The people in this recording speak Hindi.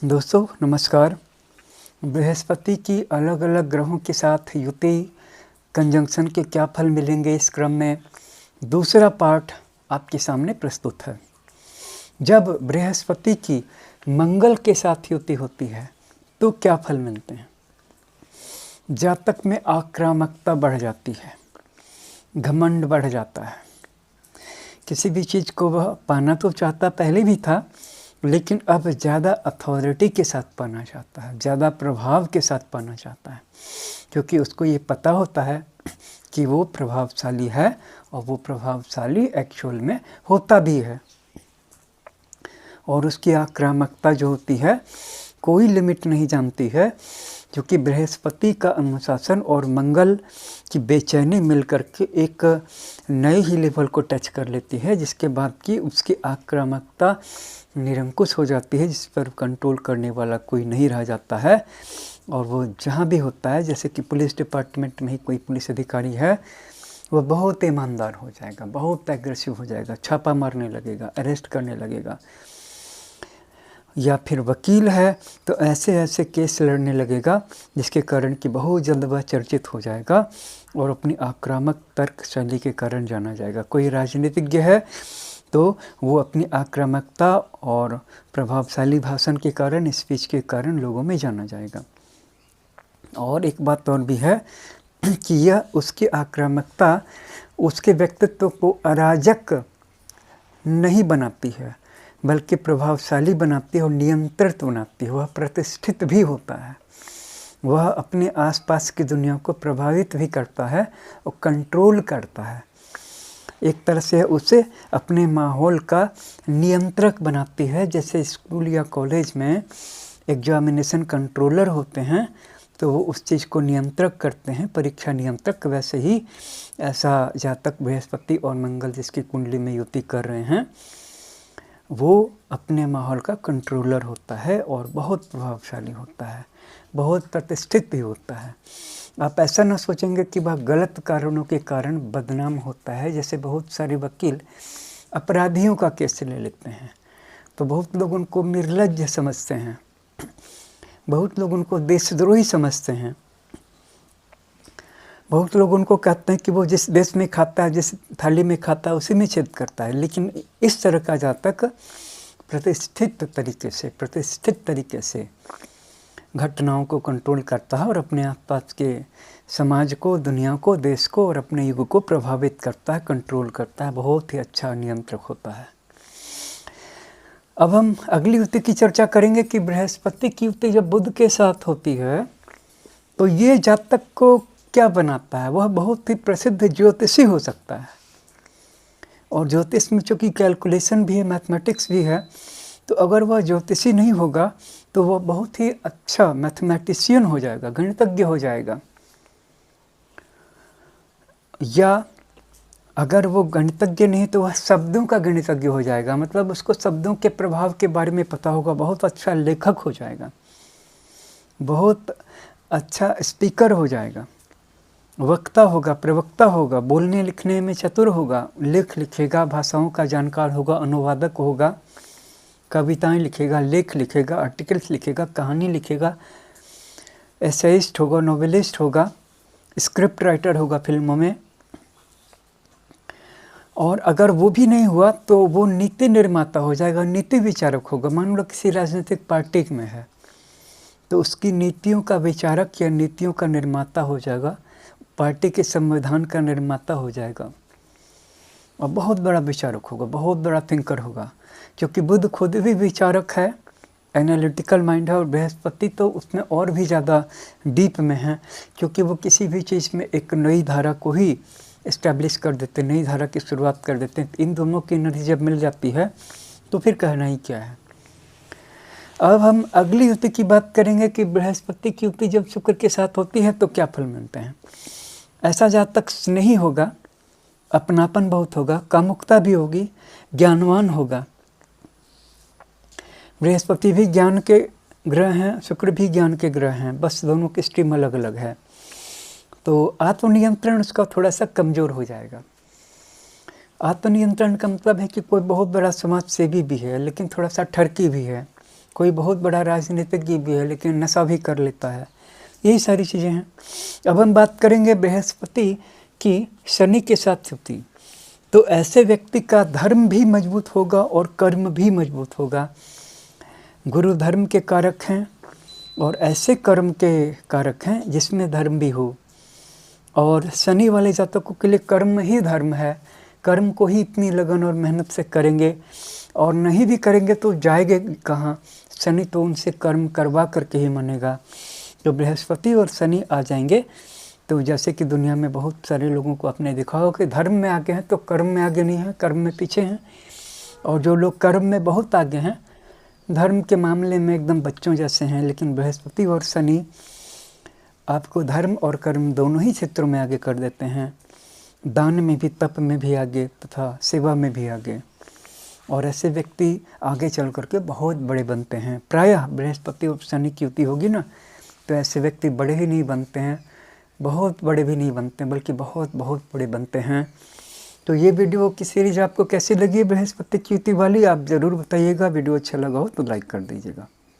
दोस्तों नमस्कार। बृहस्पति की अलग अलग ग्रहों के साथ युति कंजंक्शन के क्या फल मिलेंगे, इस क्रम में दूसरा पार्ट आपके सामने प्रस्तुत है। जब बृहस्पति की मंगल के साथ युति होती है तो क्या फल मिलते हैं। जातक में आक्रामकता बढ़ जाती है, घमंड बढ़ जाता है। किसी भी चीज़ को वह पाना तो चाहता पहले भी था, लेकिन अब ज़्यादा अथॉरिटी के साथ पाना चाहता है, ज़्यादा प्रभाव के साथ पाना चाहता है, क्योंकि उसको ये पता होता है कि वो प्रभावशाली है और वो प्रभावशाली एक्चुअल में होता भी है। और उसकी आक्रामकता जो होती है कोई लिमिट नहीं जानती है, क्योंकि बृहस्पति का अनुशासन और मंगल की बेचैनी मिलकर के एक नए ही लेवल को टच कर लेती है, जिसके बाद की उसकी आक्रामकता निरंकुश हो जाती है, जिस पर कंट्रोल करने वाला कोई नहीं रह जाता है। और वो जहाँ भी होता है, जैसे कि पुलिस डिपार्टमेंट में ही कोई पुलिस अधिकारी है, वो बहुत ईमानदार हो जाएगा, बहुत एग्रेसिव हो जाएगा, छापा मारने लगेगा, अरेस्ट करने लगेगा। या फिर वकील है तो ऐसे ऐसे केस लड़ने लगेगा जिसके कारण कि बहुत जल्द वह चर्चित हो जाएगा और अपनी आक्रामक तर्क शैली के कारण जाना जाएगा। कोई राजनीतिज्ञ है तो वो अपनी आक्रामकता और प्रभावशाली भाषण के कारण, स्पीच के कारण लोगों में जाना जाएगा। और एक बात और भी है कि यह उसकी आक्रामकता उसके व्यक्तित्व को अराजक नहीं बनाती है, बल्कि प्रभावशाली बनाती है और नियंत्रित बनाती है। वह प्रतिष्ठित भी होता है, वह अपने आसपास की दुनिया को प्रभावित भी करता है और कंट्रोल करता है। एक तरह से उसे अपने माहौल का नियंत्रक बनाती है। जैसे स्कूल या कॉलेज में एग्जामिनेशन कंट्रोलर होते हैं तो वो उस चीज़ को नियंत्रक करते हैं, परीक्षा नियंत्रक, वैसे ही ऐसा जातक बृहस्पति और मंगल जिसकी कुंडली में युति कर रहे हैं वो अपने माहौल का कंट्रोलर होता है और बहुत प्रभावशाली होता है, बहुत प्रतिष्ठित भी होता है। आप ऐसा न सोचेंगे कि वह गलत कारणों के कारण बदनाम होता है। जैसे बहुत सारे वकील अपराधियों का केस ले लेते हैं तो बहुत लोग उनको निर्लज्ज समझते हैं, बहुत लोग उनको देशद्रोही समझते हैं, बहुत लोग उनको कहते हैं कि वो जिस देश में खाता है, जिस थाली में खाता है, उसी में छेद करता है। लेकिन इस तरह का जातक प्रतिष्ठित तरीके से घटनाओं को कंट्रोल करता है और अपने आसपास के समाज को, दुनिया को, देश को और अपने युग को प्रभावित करता है, कंट्रोल करता है। बहुत ही अच्छा नियंत्रक होता है। अब हम अगली युति की चर्चा करेंगे कि बृहस्पति की युति जब बुध के साथ होती है तो ये जातक को क्या बनाता है। वह बहुत ही प्रसिद्ध ज्योतिषी हो सकता है, और ज्योतिष में चूँकि कैलकुलेशन भी है, मैथमेटिक्स भी है, तो अगर वह ज्योतिषी नहीं होगा तो वह बहुत ही अच्छा मैथमेटिशियन हो जाएगा, गणितज्ञ हो जाएगा। या अगर वो गणितज्ञ नहीं तो वह शब्दों का गणितज्ञ हो जाएगा, मतलब उसको शब्दों के प्रभाव के बारे में पता होगा, बहुत अच्छा लेखक हो जाएगा, बहुत अच्छा स्पीकर हो जाएगा, वक्ता होगा, प्रवक्ता होगा, बोलने लिखने में चतुर होगा, लेख लिखेगा, भाषाओं का जानकार होगा, अनुवादक होगा, कविताएं लिखेगा, लेख लिखेगा, आर्टिकल्स लिखेगा, कहानी लिखेगा, एसेइस्ट होगा, नोवेलिस्ट होगा, स्क्रिप्ट राइटर होगा फिल्मों में। और अगर वो भी नहीं हुआ तो वो नीति निर्माता हो जाएगा, नीति विचारक होगा। मान लो किसी राजनीतिक पार्टी में है तो उसकी नीतियों का विचारक या नीतियों का निर्माता हो जाएगा, पार्टी के संविधान का निर्माता हो जाएगा और बहुत बड़ा विचारक होगा, बहुत बड़ा थिंकर होगा, क्योंकि बुध खुद भी विचारक है, एनालिटिकल माइंड है। और बृहस्पति तो उसमें और भी ज़्यादा डीप में है, क्योंकि वो किसी भी चीज़ में एक नई धारा को ही इस्टेब्लिश कर देते, नई धारा की शुरुआत कर देते हैं। इन दोनों की एनर्जी जब मिल जाती है तो फिर कहना ही क्या है। अब हम अगली युति की बात करेंगे कि बृहस्पति की युति जब शुक्र के साथ होती है तो क्या फल मिलते हैं। ऐसा जातक स्नेही होगा, अपनापन बहुत होगा, कामुकता भी होगी, ज्ञानवान होगा। बृहस्पति भी ज्ञान के ग्रह हैं, शुक्र भी ज्ञान के ग्रह हैं, बस दोनों की स्ट्रीम अलग अलग है। तो आत्मनियंत्रण उसका थोड़ा सा कमज़ोर हो जाएगा। आत्मनियंत्रण का मतलब है कि कोई बहुत बड़ा समाज सेवी भी है लेकिन थोड़ा सा ठरकी भी है, कोई बहुत बड़ा राजनीतिज्ञ भी है लेकिन नशा भी कर लेता है। यही सारी चीज़ें हैं। अब हम बात करेंगे बृहस्पति की शनि के साथ युति। तो ऐसे व्यक्ति का धर्म भी मजबूत होगा और कर्म भी मजबूत होगा। गुरु धर्म के कारक हैं और ऐसे कर्म के कारक हैं जिसमें धर्म भी हो। और शनि वाले जातकों के लिए कर्म ही धर्म है। कर्म को ही इतनी लगन और मेहनत से करेंगे और नहीं भी करेंगे तो जाएंगे कहाँ। शनि तो उनसे कर्म करवा करके ही मानेगा। तो बृहस्पति और शनि आ जाएंगे तो जैसे कि दुनिया में बहुत सारे लोगों को आपने देखा हो कि धर्म में आगे हैं तो कर्म में आगे नहीं है, कर्म में पीछे हैं। और जो लोग कर्म में बहुत आगे हैं, धर्म के मामले में एकदम बच्चों जैसे हैं। लेकिन बृहस्पति और शनि आपको धर्म और कर्म दोनों ही क्षेत्रों में आगे कर देते हैं। दान में भी, तप में भी आगे तथा सेवा में भी आगे। और ऐसे व्यक्ति आगे चल करके बहुत बड़े बनते हैं। प्रायः बृहस्पति और शनि की युति होगी ना तो ऐसे व्यक्ति बड़े ही नहीं बनते हैं, बहुत बड़े भी नहीं बनते बल्कि बहुत बहुत बड़े बनते हैं। तो ये वीडियो की सीरीज आपको कैसी लगी बृहस्पति की युति वाली, आप ज़रूर बताइएगा। वीडियो अच्छा लगा हो तो लाइक कर दीजिएगा।